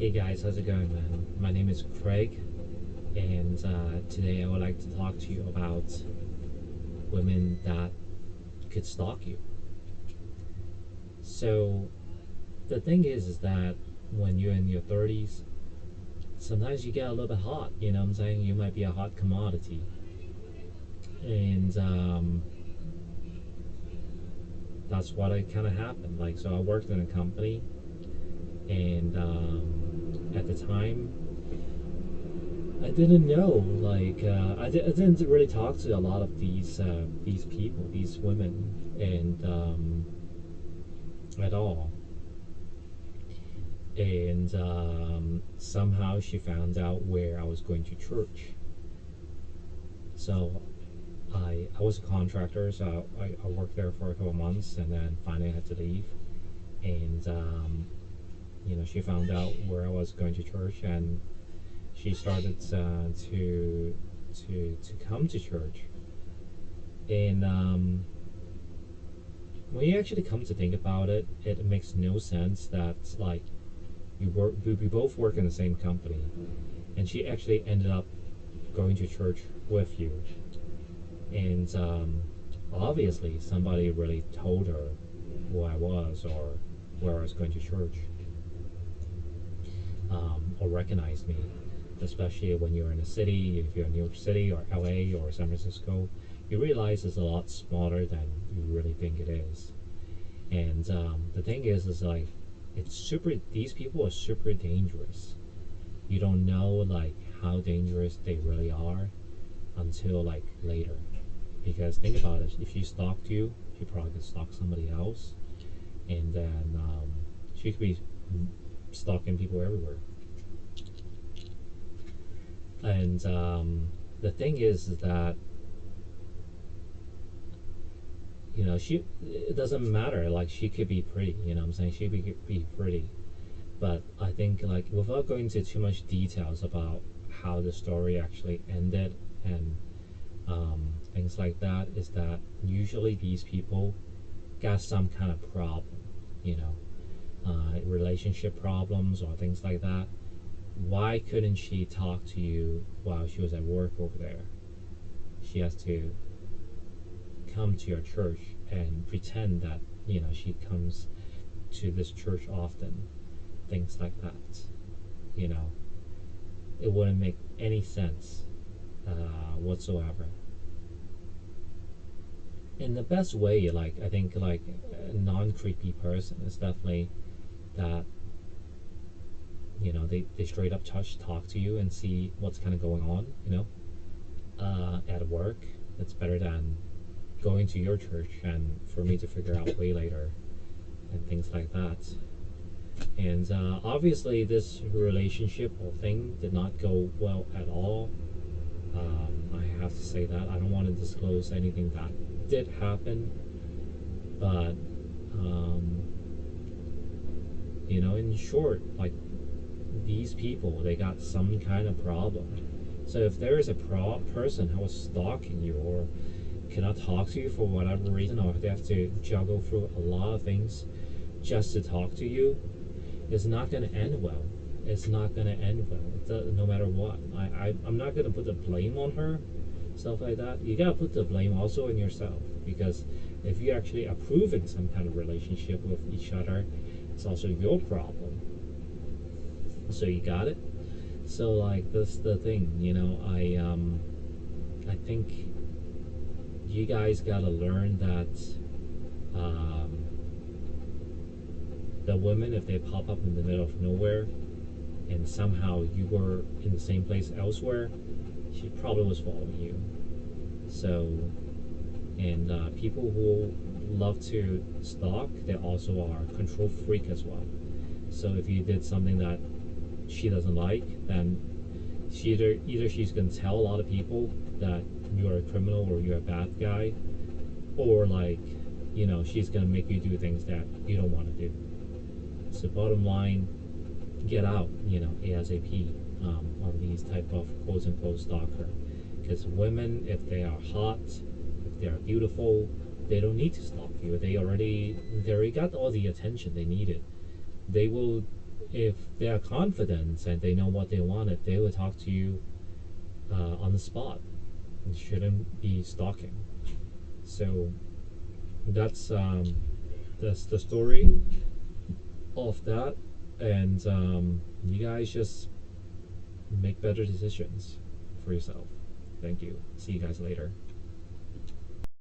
Hey guys, how's it going, man? My name is Craig, and today I would like to talk to you about women that could stalk you. So, the thing is that when you're in your 30s, sometimes you get a little bit hot, you know what I'm saying? You might be a hot commodity. And that's what kind of happened. Like, so I worked in a company, and at the time, I didn't know. Like, I didn't really talk to a lot of these people, these women, and at all. And somehow she found out where I was going to church. So I was a contractor, so I worked there for a couple months, and then finally I had to leave. And she found out where I was going to church, and she started to come to church. And when you actually come to think about it, it makes no sense that like we both work in the same company, and she actually ended up going to church with you. And obviously somebody really told her who I was or where I was going to church, or recognized me, especially when you're in a city. If you're in New York City or LA or San Francisco, you realize it's a lot smaller than you really think it is. And the thing is like, it's super, these people are super dangerous. You don't know like how dangerous they really are until like later. Because think about it, if she stalked you, she probably could stalk somebody else, and then she could be stalking people everywhere. And the thing is that it doesn't matter. Like, she could be pretty, you know what I'm saying? She could be pretty, but I think, like, without going into too much details about how the story actually ended and things like that, is that usually these people got some kind of problem, relationship problems or things like that. Why couldn't she talk to you while she was at work over there? She has to come to your church and pretend that she comes to this church often, things like that. It wouldn't make any sense whatsoever. In the best way, like, I think, like, a non-creepy person is definitely that they straight up talk to you and see what's kind of going on at work. It's better than going to your church and for me to figure out way later and things like that. And obviously this relationship or thing did not go well at all. I have to say that. I don't want to disclose anything that did happen, but in short, like, these people, they got some kind of problem. So if there is a person who was stalking you or cannot talk to you for whatever reason, or they have to juggle through a lot of things just to talk to you, it's not going to end well. It's not going to end well, no matter what. I'm not going to put the blame on her, stuff like that. You got to put the blame also on yourself, because if you're actually approving some kind of relationship with each other, it's also your problem. So you got it. So, like, that's the thing. I think you guys gotta learn that the women, if they pop up in the middle of nowhere and somehow you were in the same place elsewhere, she probably was following you. So, and people who love to stalk, they also are control freak as well. So if you did something that she doesn't like, then either she's gonna tell a lot of people that you're a criminal or you're a bad guy, or like she's gonna make you do things that you don't want to do. So bottom line, get out ASAP on these type of quote unquote stalker, because women, if they are hot, if they are beautiful, they don't need to stalk you. They already got all the attention they needed. They will if they are confident and they know what they wanted, they will talk to you on the spot. It shouldn't be stalking. So that's the story of that, and you guys just make better decisions for yourself. Thank you. See you guys later.